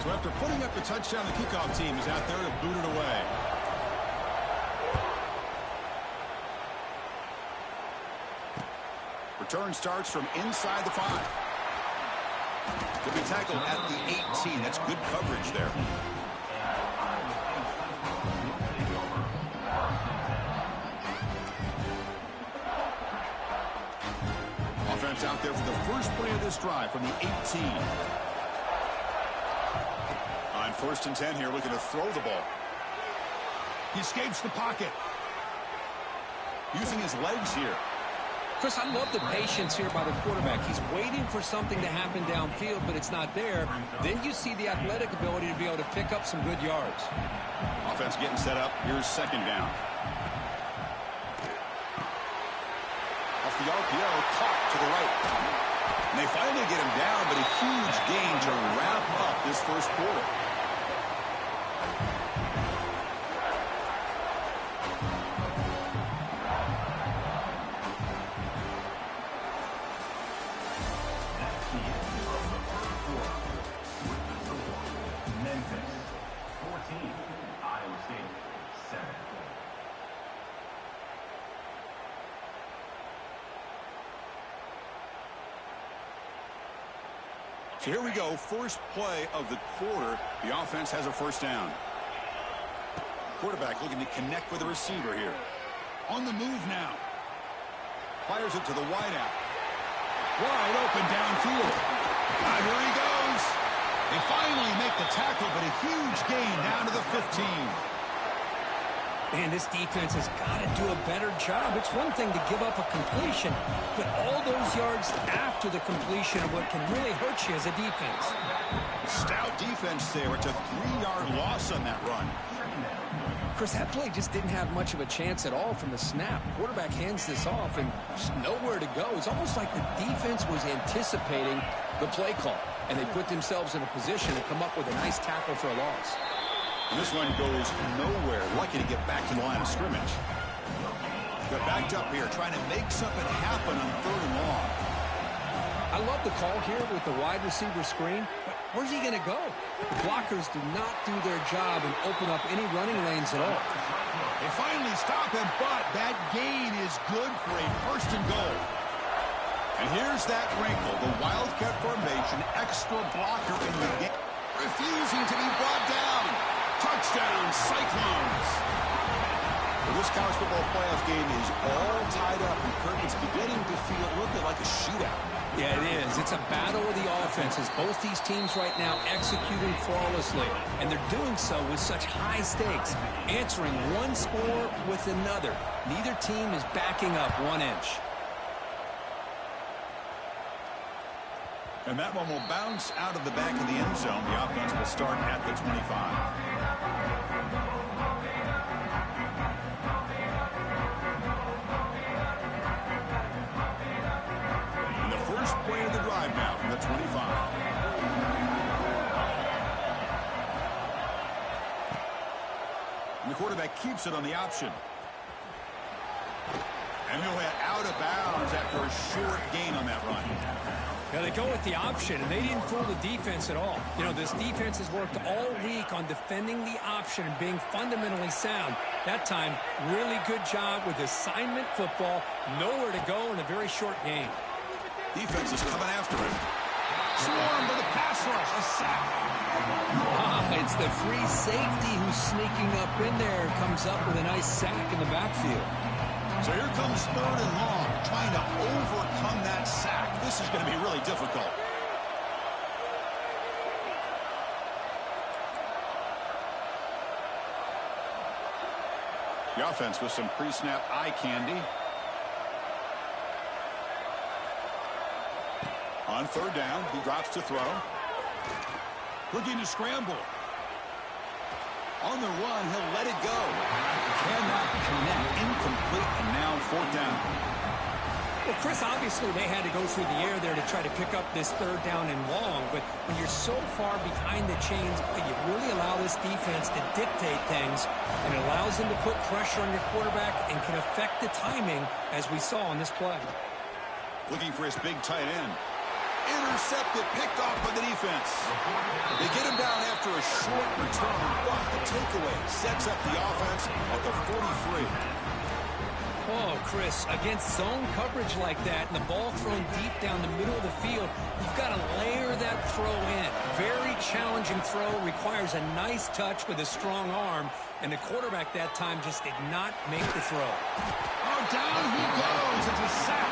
So after putting up the touchdown, the kickoff team is out there to boot it away. Return starts from inside the 5. Could be tackled at the 18. That's good coverage there. Offense out there for the first play of this drive from the 18. On 1st and 10 here, looking to throw the ball. He escapes the pocket. Using his legs here. Chris, I love the patience here by the quarterback. He's waiting for something to happen downfield, but it's not there. Then you see the athletic ability to be able to pick up some good yards. Offense getting set up. Here's 2nd down. Off the RPO, caught to the right. And they finally get him down, but a huge gain to wrap up this first quarter. So here we go, first play of the quarter. The offense has a 1st down. Quarterback looking to connect with the receiver here. On the move now. Fires it to the wideout. Wide open downfield. Here he goes. They finally make the tackle, but a huge gain down to the 15. Man, this defense has got to do a better job. It's one thing to give up a completion, but all those yards after the completion are what can really hurt you as a defense. Stout defense there. It's a 3-yard loss on that run. Chris, that play just didn't have much of a chance at all from the snap. Quarterback hands this off and just nowhere to go. It's almost like the defense was anticipating the play call, and they put themselves in a position to come up with a nice tackle for a loss. And this one goes nowhere. Lucky to get back to the line of scrimmage. They're backed up here, trying to make something happen on 3rd and long. I love the call here with the wide receiver screen, but where's he going to go? The blockers do not do their job and open up any running lanes at all. They finally stop him, but that gain is good for a 1st and goal. And here's that wrinkle, the Wildcat formation, extra blocker in the game, refusing to be brought down. Touchdown, Cyclones. Well, this college football playoff game is all tied up, and Kirk, it's beginning to feel a little bit like a shootout. Yeah, it is. It's a battle of the offenses. Both these teams right now executing flawlessly, and they're doing so with such high stakes, answering one score with another. Neither team is backing up 1 inch. And that one will bounce out of the back of the end zone. The offense will start at the 25. And the first play of the drive now from the 25. And the quarterback keeps it on the option. And he'll head out of bounds after a short gain on that run. Now they go with the option, and they didn't fool the defense at all. You know, this defense has worked all week on defending the option and being fundamentally sound. That time, really good job with assignment football. Nowhere to go in a very short game. Defense is coming after him. Swarm with a pass rush, a sack. It's the free safety who's sneaking up in there. Comes up with a nice sack in the backfield. So here comes 3rd and long, trying to overcome that sack. This is going to be really difficult. The offense with some pre-snap eye candy. On 3rd down, he drops to throw. Looking to scramble. On the run, he'll let it go. Cannot connect. Incomplete, and now 4th down. Well, Chris, obviously they had to go through the air there to try to pick up this 3rd down and long, but when you're so far behind the chains, you really allow this defense to dictate things, and it allows them to put pressure on your quarterback and can affect the timing, as we saw on this play. Looking for his big tight end. intercepted, picked off by the defense. They get him down after a short return, but the takeaway sets up the offense at the 43. Oh, Chris, against zone coverage like that and the ball thrown deep down the middle of the field, you've got to layer that throw in. Very challenging throw, requires a nice touch with a strong arm, and the quarterback that time just did not make the throw. Oh, down he goes. It's a sack.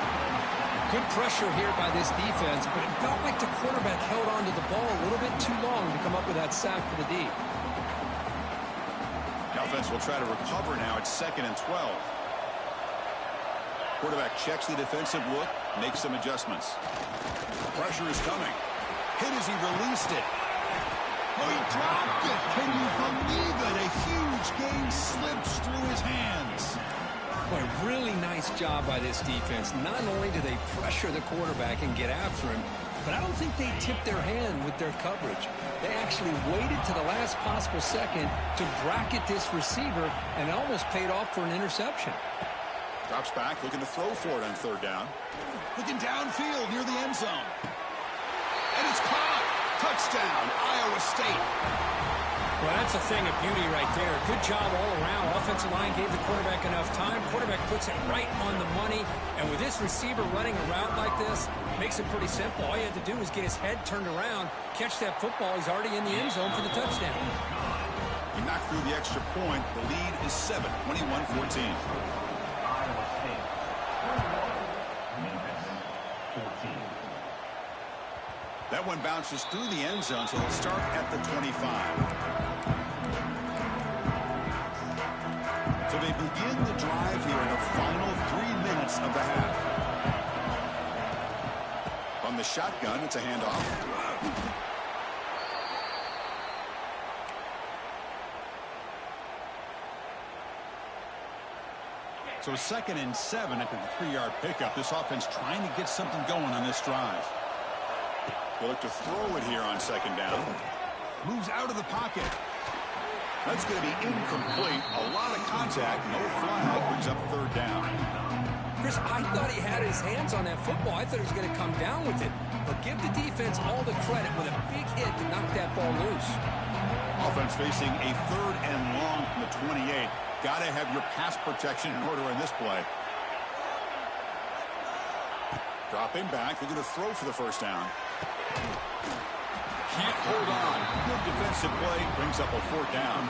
Good pressure here by this defense, but it felt like the quarterback held on to the ball a little bit too long to come up with that sack for the D. The offense will try to recover now. It's 2nd and 12. Quarterback checks the defensive look, makes some adjustments. Pressure is coming. Hit as he released it. Oh, he dropped it. Can you believe it? A huge game slips through his hands. Boy, really nice job by this defense. Not only do they pressure the quarterback and get after him, but I don't think they tipped their hand with their coverage. They actually waited to the last possible second to bracket this receiver, and it almost paid off for an interception. Drops back, looking to throw for it on 3rd down. Looking downfield near the end zone. And it's caught. Touchdown, Iowa State. Well, that's a thing of beauty right there. Good job all around. Offensive line gave the quarterback enough time. Quarterback puts it right on the money. And with this receiver running a route like this, makes it pretty simple. All you had to do was get his head turned around, catch that football. He's already in the end zone for the touchdown. He knocked through the extra point. The lead is 7, 21-14. That one bounces through the end zone, so they'll start at the 25. So they begin the drive here in the final 3 minutes of the half. On the shotgun, it's a handoff. So 2nd and 7 after the 3-yard pickup. This offense trying to get something going on this drive. They'll look to throw it here on 2nd down. Moves out of the pocket. That's going to be incomplete. A lot of contact. No flag. Brings up 3rd down. Chris, I thought he had his hands on that football. I thought he was going to come down with it. But give the defense all the credit with a big hit to knock that ball loose. Offense facing a 3rd and long from the 28. Got to have your pass protection in order in this play. Dropping back. They're going to throw for the 1st down. Can't hold on. Good defensive play. Brings up a 4th down.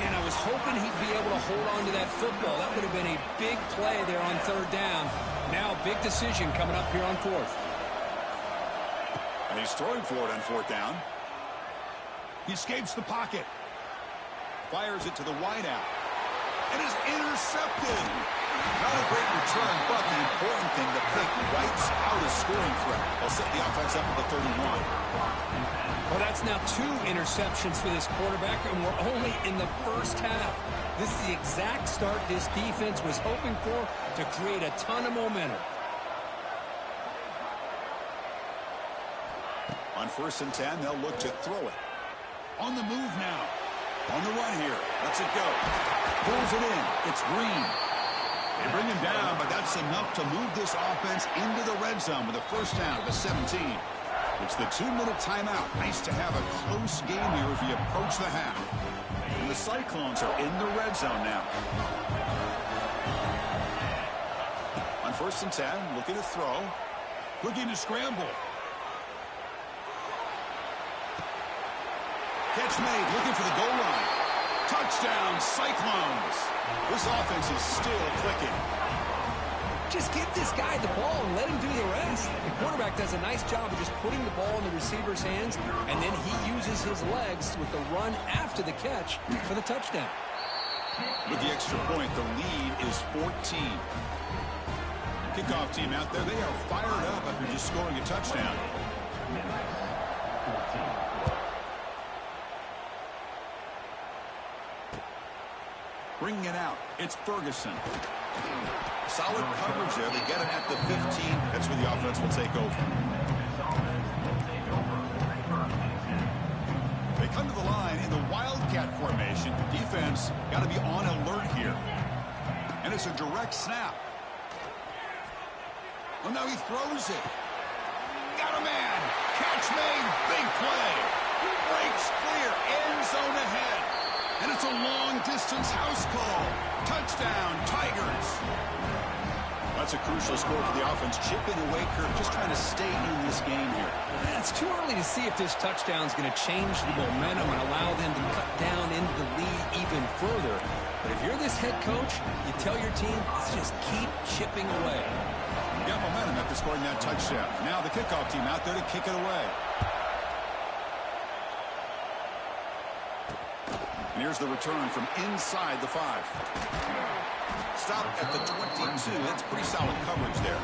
And I was hoping he'd be able to hold on to that football. That would have been a big play there on 3rd down. Now a big decision coming up here on 4th. And he's throwing for it on 4th down. He escapes the pocket. Fires it to the wideout. And is intercepted. Not a great return, but the important thing, the pick wipes out a scoring threat. They'll set the offense up at the 31. Well, that's now 2 interceptions for this quarterback, and we're only in the first half. This is the exact start this defense was hoping for to create a ton of momentum. On 1st and 10, they'll look to throw it. On the move now. On the run here. Lets it go. Pulls it in. It's Green. They bring him down, but that's enough to move this offense into the red zone with a 1st down at the 17. It's the 2-minute timeout. Nice to have a close game here as we approach the half. And the Cyclones are in the red zone now. On 1st and 10, looking to throw. Looking to scramble. Catch made, looking for the goal line. Touchdown, Cyclones. This offense is still clicking. Just give this guy the ball and let him do the rest. The quarterback does a nice job of just putting the ball in the receiver's hands, and then he uses his legs with the run after the catch for the touchdown. With the extra point, the lead is 14. Kickoff team out there, they are fired up after just scoring a touchdown. Bringing it out, it's Ferguson. Solid coverage there. They get it at the 15. That's where the offense will take over. They come to the line in the Wildcat formation. Defense got to be on alert here. And it's a direct snap. Well, now he throws it. got a man. Catch made. Big play. Breaks clear. End zone ahead. And it's a long-distance house call. Touchdown, Tigers. That's a crucial score for the offense. Chipping away, Kirk, just trying to stay in this game here. It's too early to see if this touchdown is going to change the momentum and allow them to cut down into the lead even further. But if you're this head coach, you tell your team, let's just keep chipping away. You got momentum after scoring that touchdown. Now the kickoff team out there to kick it away. And here's the return from inside the 5. Stop at the 22. That's pretty solid coverage there.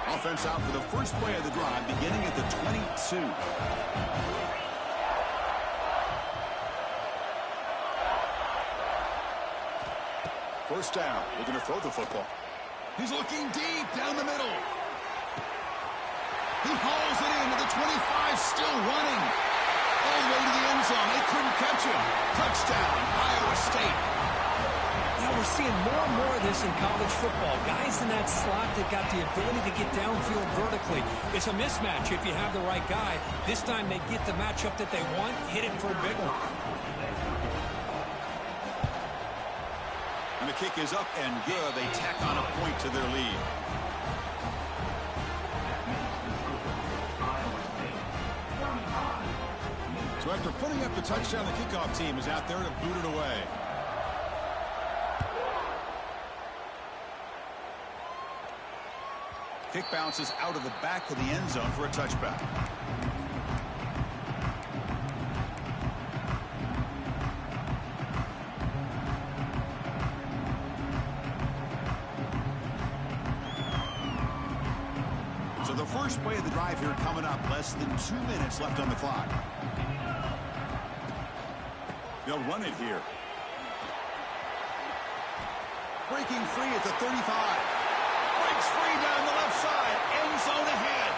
Offense out for the first play of the drive, beginning at the 22. First down. Looking to throw the football. He's looking deep down the middle. He hauls it into the 25, still running. All the way to the end zone. They couldn't catch him. Touchdown, Iowa State. Now we're seeing more and more of this in college football. Guys in that slot that got the ability to get downfield vertically. It's a mismatch if you have the right guy. This time they get the matchup that they want, hit it for a big one. And the kick is up and good. They tack on a point to their lead. So after putting up the touchdown, the kickoff team is out there to boot it away. Kick bounces out of the back of the end zone for a touchback. So the first play of the drive here coming up. Less than 2 minutes left on the clock. They'll run it here. Breaking free at the 35. Breaks free down the left side. End zone ahead.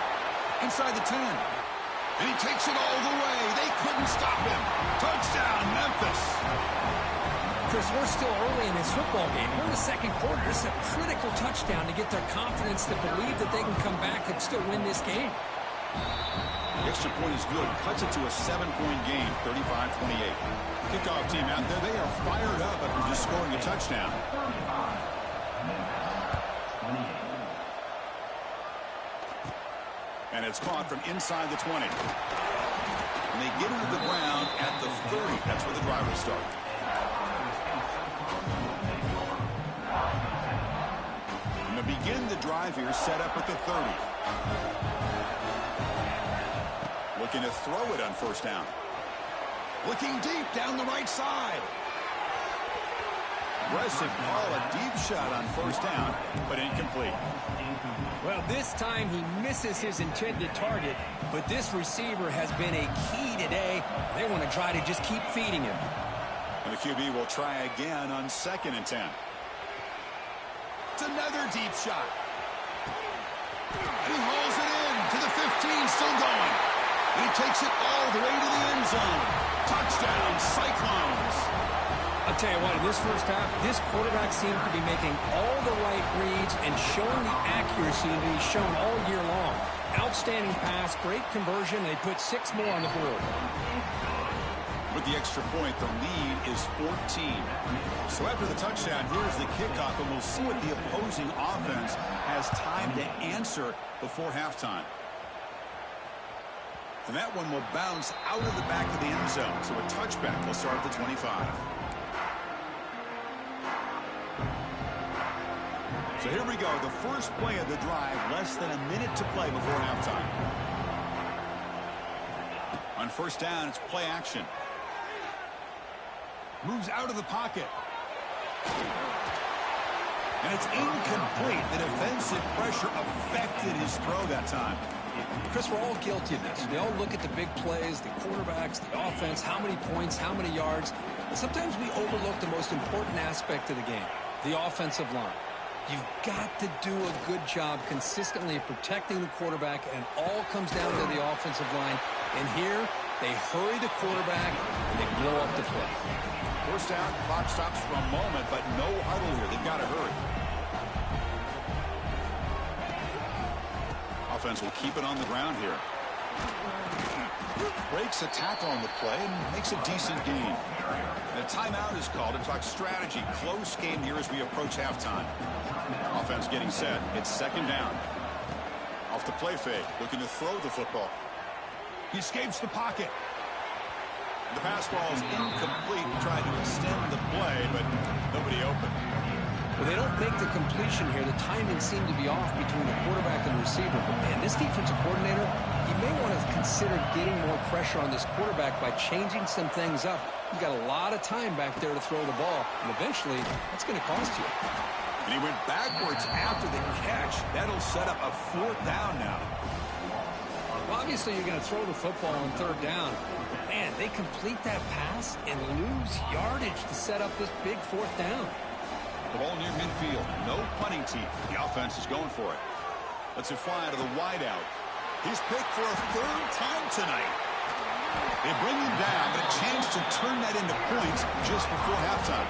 Inside the 10. And he takes it all the way. They couldn't stop him. Touchdown, Memphis. Chris, we're still early in this football game. We're in the second quarter. This is a critical touchdown to get their confidence to believe that they can come back and still win this game. The extra point is good. Cuts it to a 7-point game, 35-28. Kickoff team out there, they are fired up after just scoring a touchdown. And it's caught from inside the 20. And they get it to the ground at the 30. That's where the drive will start. And they begin the drive here, set up at the 30. Looking to throw it on first down. Looking deep down the right side. Aggressive call, a deep shot on first down, but incomplete. Well, this time he misses his intended target, but this receiver has been a key today. They want to try to just keep feeding him. And the QB will try again on 2nd and 10. It's another deep shot. And he hauls it in to the 15, still going. And he takes it all the way to the end zone. Touchdown, Cyclones. I'll tell you what, in this first half, this quarterback seemed to be making all the right reads and showing the accuracy that he's shown all year long. Outstanding pass, great conversion. They put 6 more on the board. With the extra point, the lead is 14. So after the touchdown, here's the kickoff, and we'll see what the opposing offense has time to answer before halftime. And that one will bounce out of the back of the end zone. So a touchback will start at the 25. So here we go. The first play of the drive. Less than a minute to play before halftime. On first down, it's play action. Moves out of the pocket. And it's incomplete. The defensive pressure affected his throw that time. Chris, we're all guilty of this. We all look at the big plays, the quarterbacks, the offense, how many points, how many yards. And sometimes we overlook the most important aspect of the game, the offensive line. You've got to do a good job consistently of protecting the quarterback, and it all comes down to the offensive line. And here, they hurry the quarterback, and they blow up the play. First down, clock stops for a moment, but no huddle here. They've got to hurry. Offense will keep it on the ground here. Breaks a tackle on the play and makes a decent gain. And a timeout is called to talk strategy. Close game here as we approach halftime. Offense getting set. It's second down. Off the play fake, looking to throw the football. He escapes the pocket. The pass ball is incomplete. Tried to extend the play, but nobody open. Well, they don't make the completion here. The timing seemed to be off between the quarterback and the receiver. But, man, this defensive coordinator, he may want to consider getting more pressure on this quarterback by changing some things up. You've got a lot of time back there to throw the ball, and eventually that's going to cost you. And he went backwards after the catch. That'll set up a fourth down now. Well, obviously, you're going to throw the football on third down. Man, they complete that pass and lose yardage to set up this big fourth down. The ball near midfield. No punting team. The offense is going for it. Lets it fly to the wideout. He's picked for a third time tonight. They bring him down, but a chance to turn that into points just before halftime.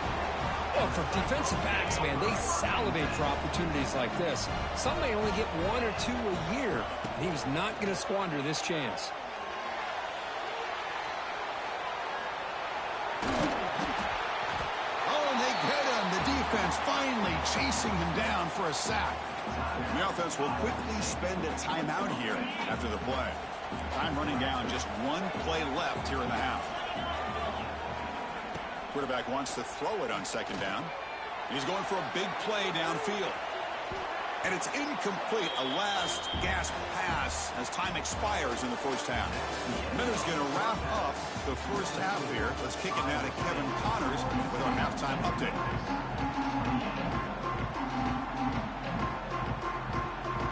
Well, for defensive backs, man, they salivate for opportunities like this. Some may only get one or two a year, and he was not going to squander this chance. Finally chasing him down for a sack. The offense will quickly spend a timeout here after the play. Time running down, just one play left here in the half. Quarterback wants to throw it on second down. He's going for a big play downfield. And it's incomplete, a last gasp pass as time expires in the first half. Miller's going to wrap up the first half here. Let's kick it now to Kevin Connors with our halftime update.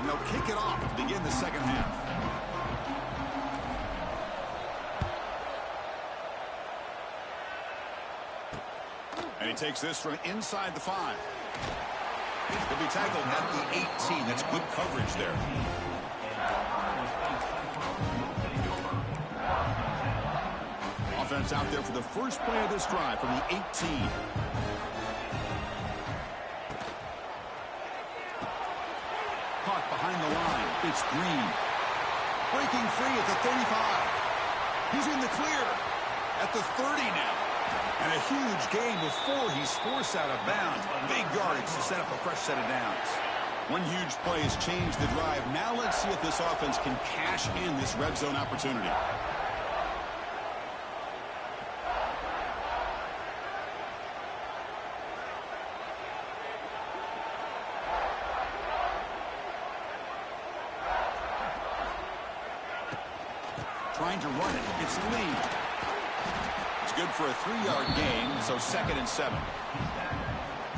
And they'll kick it off to begin the second half. And he takes this from inside the 5. He'll be tackled at the 18. That's good coverage there. Offense out there for the first play of this drive from the 18. Caught behind the line. It's Green. Breaking free at the 35. He's in the clear at the 30 now. And a huge gain before he's forced out of bounds. Big yardage to set up a fresh set of downs. One huge play has changed the drive. Now let's see if this offense can cash in this red zone opportunity. Trying to run it. It's Lee. Good for a 3-yard gain, so 2nd and 7.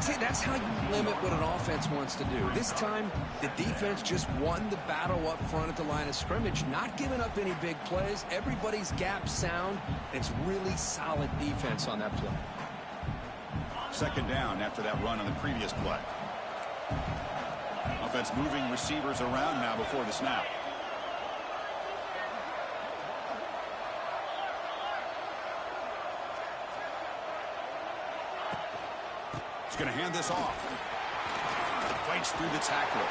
See, that's how you limit what an offense wants to do. This time, the defense just won the battle up front at the line of scrimmage, not giving up any big plays. Everybody's gap sound. It's really solid defense on that play. 2nd down after that run on the previous play. Offense moving receivers around now before the snap. Going to hand this off. Fights through the tackle.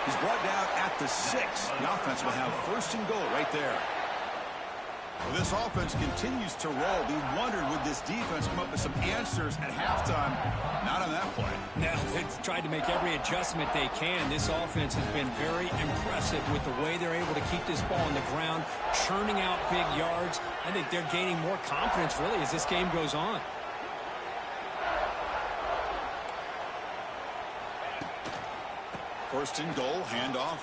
He's brought down at the 6. The offense will have 1st and goal right there. Well, this offense continues to roll. We wondered, would this defense come up with some answers at halftime? Not on that play. No, they've tried to make every adjustment they can. This offense has been very impressive with the way they're able to keep this ball on the ground, churning out big yards. I think they're gaining more confidence, really, as this game goes on. 1st and goal, handoff.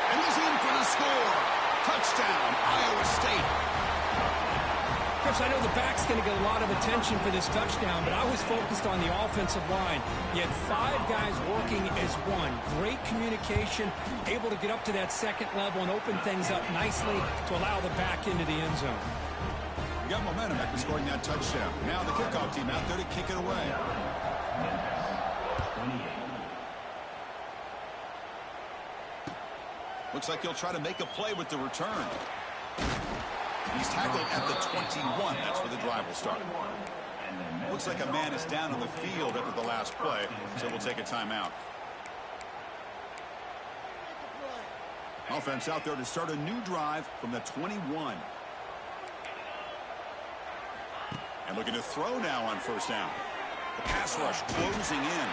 And he's in for the score. Touchdown, Iowa State. Chris, I know the back's going to get a lot of attention for this touchdown, but I was focused on the offensive line. You had 5 guys working as one. Great communication, able to get up to that 2nd level and open things up nicely to allow the back into the end zone. You got momentum after scoring that touchdown. Now the kickoff team out there to kick it away. Looks like he'll try to make a play with the return. He's tackled at the 21. That's where the drive will start. Looks like a man is down on the field after the last play, so we'll take a timeout. Offense out there to start a new drive from the 21. And looking to throw now on first down. The pass rush closing in.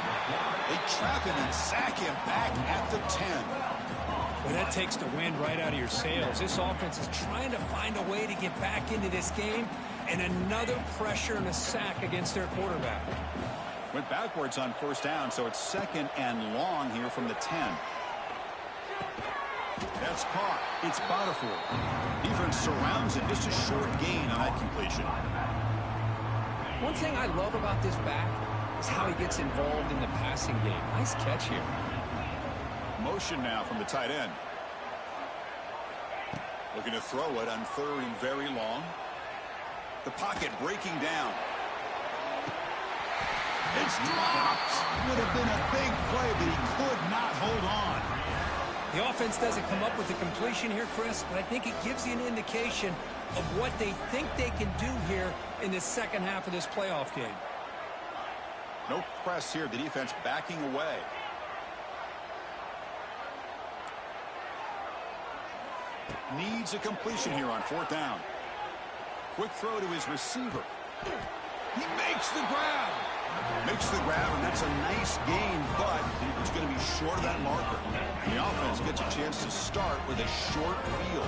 They trap him and sack him back at the 10. Well, that takes the wind right out of your sails. This offense is trying to find a way to get back into this game, and another pressure and a sack against their quarterback. Went backwards on first down, so it's second and long here from the 10. That's caught. It's Botifour. Defense surrounds him. Just a short gain on that completion. One thing I love about this back is how he gets involved in the passing game. Nice catch here. Motion now from the tight end. Looking to throw it on third and very long. The pocket breaking down. It's dropped. Would have been a big play, but he could not hold on. The offense doesn't come up with the completion here, Chris, but I think it gives you an indication of what they think they can do here in the second half of this playoff game. No press here. The defense backing away. Needs a completion here on fourth down. Quick throw to his receiver. He makes the grab. Makes the grab, and that's a nice gain, but it's going to be short of that marker. The offense gets a chance to start with a short field.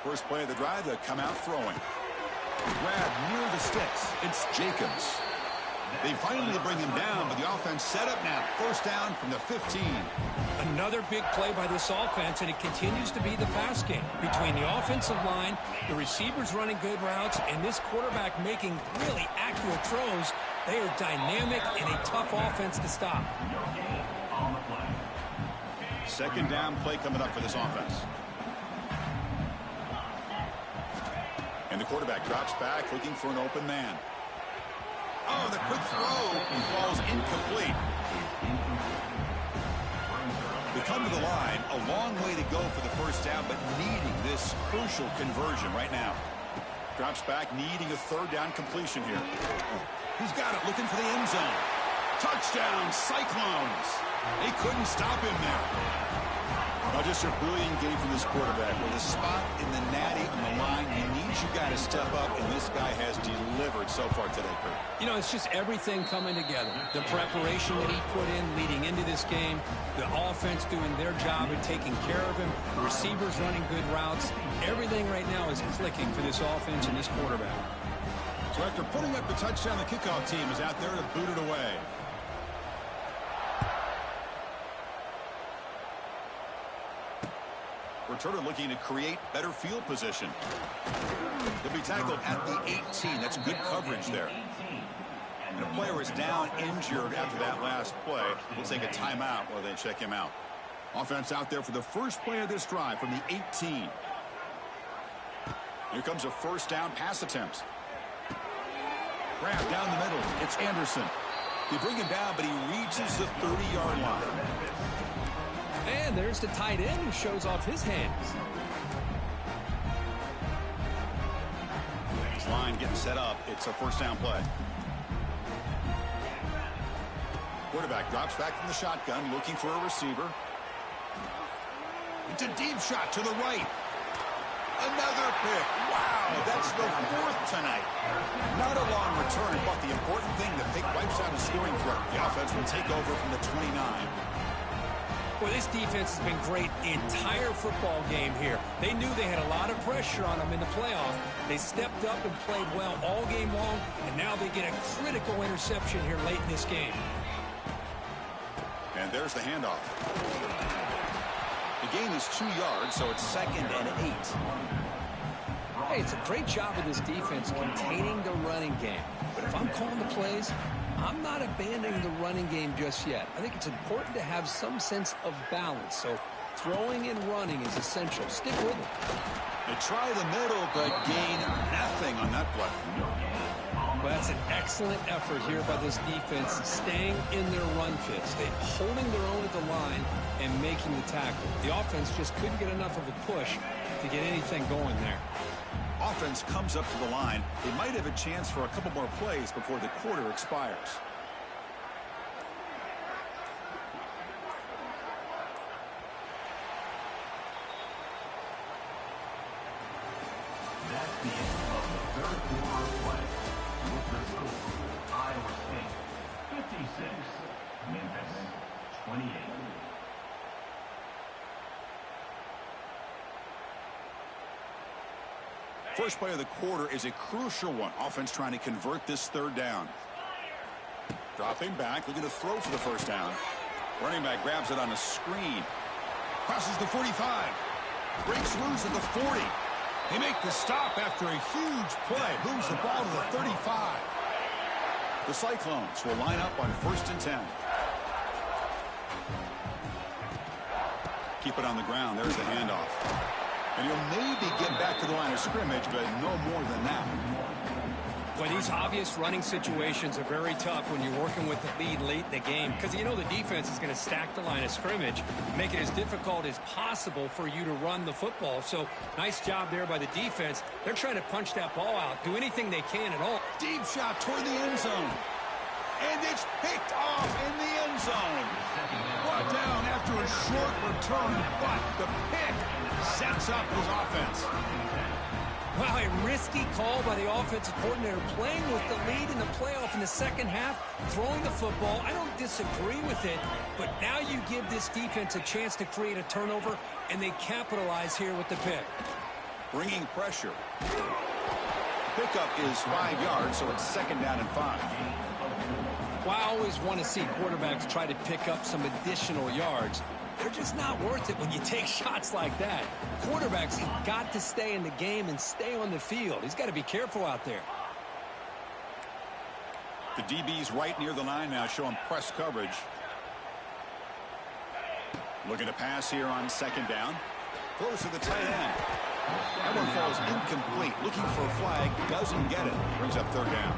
First play of the drive, they come out throwing. Grab near the sticks. It's Jacobs. They finally bring him down, but the offense set up now. First down from the 15. Another big play by this offense, and it continues to be the pass game. Between the offensive line, the receivers running good routes, and this quarterback making really accurate throws, they are dynamic and a tough offense to stop. Second down play coming up for this offense. And the quarterback drops back, looking for an open man. Oh, the quick throw falls incomplete. They come to the line, a long way to go for the first down, but needing this crucial conversion right now. Drops back, needing a third down completion here. He's got it, looking for the end zone. Touchdown, Cyclones. They couldn't stop him there. Now, just a brilliant game from this quarterback. With a spot in the natty on the line, he needs you guys to step up, and this guy has delivered so far today, Kurt. You know, it's just everything coming together. The preparation that he put in leading into this game, the offense doing their job at taking care of him, the receivers running good routes. Everything right now is clicking for this offense and this quarterback. So after putting up the touchdown, the kickoff team is out there to boot it away. Returner looking to create better field position. He'll be tackled at the 18. That's good coverage there. And a player is down injured after that last play. We'll take a timeout while they check him out. Offense out there for the first play of this drive from the 18. Here comes a first down pass attempt. Grab down the middle. It's Anderson. They bring him down, but he reaches the 30-yard line. And there's the tight end who shows off his hands. This line getting set up. It's a first down play. Quarterback drops back from the shotgun, looking for a receiver. It's a deep shot to the right. Another pick. Wow, that's the fourth tonight. Not a long return, but the important thing, the pick wipes out a scoring threat. The offense will take over from the 29. Well, this defense has been great the entire football game here. They knew they had a lot of pressure on them in the playoff. They stepped up and played well all game long, and now they get a critical interception here late in this game. And there's the handoff. The gain is 2 yards, so it's 2nd and 8. Hey, it's a great job of this defense containing the running game. But if I'm calling the plays, I'm not abandoning the running game just yet. I think it's important to have some sense of balance. So throwing and running is essential. Stick with it. They try the middle, but gain nothing on that play. Well, that's an excellent effort here by this defense, staying in their run fit, holding their own at the line and making the tackle. The offense just couldn't get enough of a push to get anything going there. Offense comes up to the line. They might have a chance for a couple more plays before the quarter expires. That's the end of the third quarter of play. With the score, Iowa State 56, Memphis 28. First play of the quarter is a crucial one. Offense trying to convert this third down. Dropping back, looking to throw for the first down. Running back grabs it on a screen. Crosses the 45. Breaks loose at the 40. They make the stop after a huge play. Moves the ball to the 35. The Cyclones will line up on 1st and 10. Keep it on the ground. There's the handoff. And he'll maybe get back to the line of scrimmage, but no more than that. Well, these obvious running situations are very tough when you're working with the lead late in the game, because you know the defense is going to stack the line of scrimmage, make it as difficult as possible for you to run the football. So nice job there by the defense. They're trying to punch that ball out, do anything they can at all. Deep shot toward the end zone. And it's picked off in the end zone. Brought down after a short return, but the pick sets up his offense. Wow, a risky call by the offensive coordinator, playing with the lead in the playoff in the second half, throwing the football. I don't disagree with it, but now you give this defense a chance to create a turnover, and they capitalize here with the pick. Bringing pressure. Pickup is 5 yards, so it's 2nd down and 5. Well, I always want to see quarterbacks try to pick up some additional yards. They're just not worth it when you take shots like that. Quarterbacks have got to stay in the game and stay on the field. He's got to be careful out there. The DB's right near the line now, showing press coverage. Looking to pass here on 2nd down. Throws to the tight end. That one falls incomplete. Looking for a flag. Doesn't get it. Brings up 3rd down.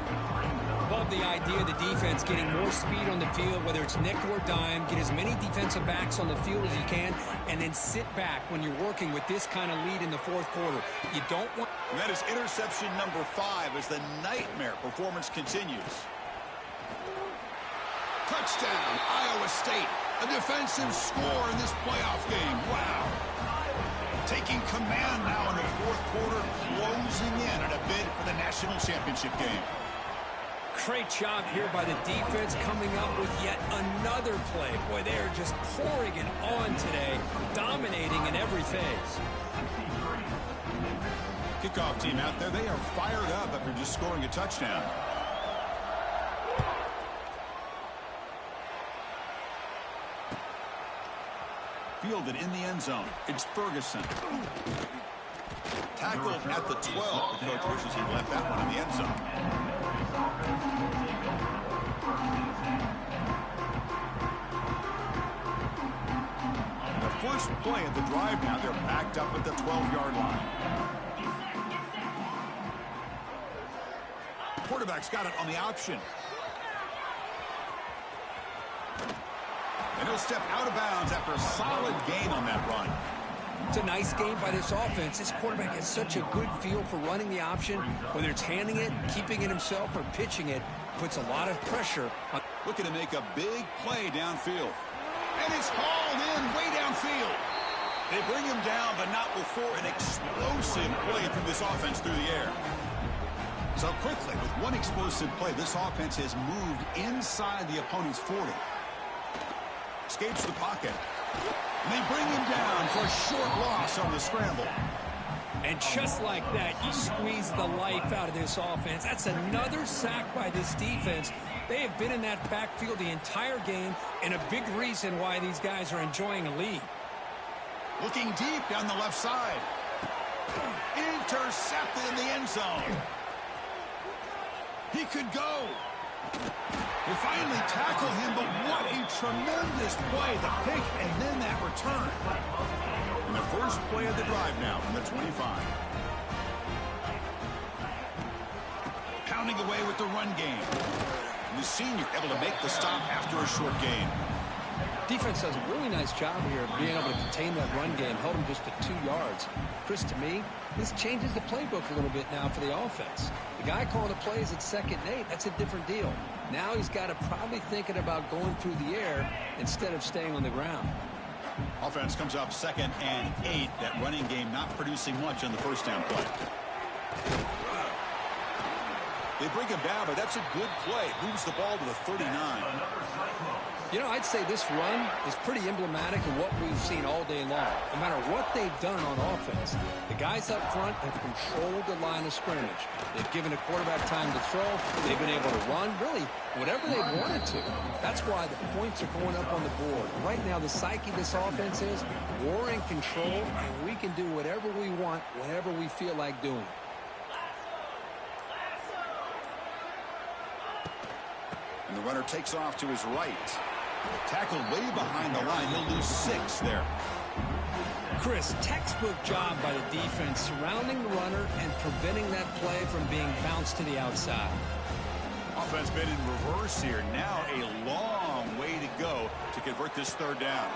Love the idea of the defense getting more speed on the field, whether it's nickel or dime, get as many defensive backs on the field as you can, and then sit back when you're working with this kind of lead in the 4th quarter. You don't want... And that is interception number 5 as the nightmare performance continues. Touchdown, Iowa State. A defensive score in this playoff game. Wow. Taking command now in the 4th quarter, closing in on a bid for the national championship game. Great job here by the defense, coming up with yet another play. Boy, they are just pouring it on today, dominating in every phase. Kickoff team out there, they are fired up after just scoring a touchdown. Fielded in the end zone. It's Ferguson. Tackled at the 12. The coach wishes he left that one in the end zone. The first play of the drive now, they're backed up at the 12-yard line. Quarterback's got it on the option. And he'll step out of bounds after a solid gain on that run. It's a nice game by this offense. This quarterback has such a good feel for running the option. Whether it's handing it, keeping it himself, or pitching it, puts a lot of pressure on. Looking to make a big play downfield. And it's hauled in way downfield. They bring him down, but not before an explosive play from this offense through the air. So quickly, with one explosive play, this offense has moved inside the opponent's 40. Escapes the pocket. And they bring him down for a short loss on the scramble. And just like that, you squeeze the life out of this offense. That's another sack by this defense. They have been in that backfield the entire game, and a big reason why these guys are enjoying a lead. Looking deep down the left side. Intercepted in the end zone. He could go. They finally tackle him, but what a tremendous play. The pick and then that return. And the first play of the drive now from the 25. pounding away with the run game. And the senior able to make the stop after a short gain. Defense does a really nice job here of being able to contain that run game, held him just to 2 yards. Chris, to me, this changes the playbook a little bit now for the offense. The guy calling the plays at 2nd and 8, that's a different deal. Now he's got to probably thinking about going through the air instead of staying on the ground. Offense comes up 2nd and 8. That running game not producing much on the first down play. They bring him down, but that's a good play. Moves the ball to the 39. You know, I'd say this run is pretty emblematic of what we've seen all day long. No matter what they've done on offense, the guys up front have controlled the line of scrimmage. They've given a quarterback time to throw. They've been able to run, really, whatever they wanted to. That's why the points are going up on the board. Right now, the psyche of this offense is we're in control, and we can do whatever we want, whenever we feel like doing it. And the runner takes off to his right. Tackled way behind the line. He'll lose 6 there. Chris, textbook job by the defense surrounding the runner and preventing that play from being bounced to the outside. Offense been in reverse here. Now a long way to go to convert this 3rd down.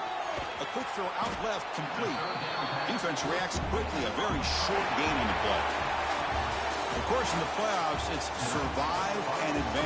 A quick throw out left, complete. Defense reacts quickly. A very short gain on the play. Of course, in the playoffs, it's survive and advance.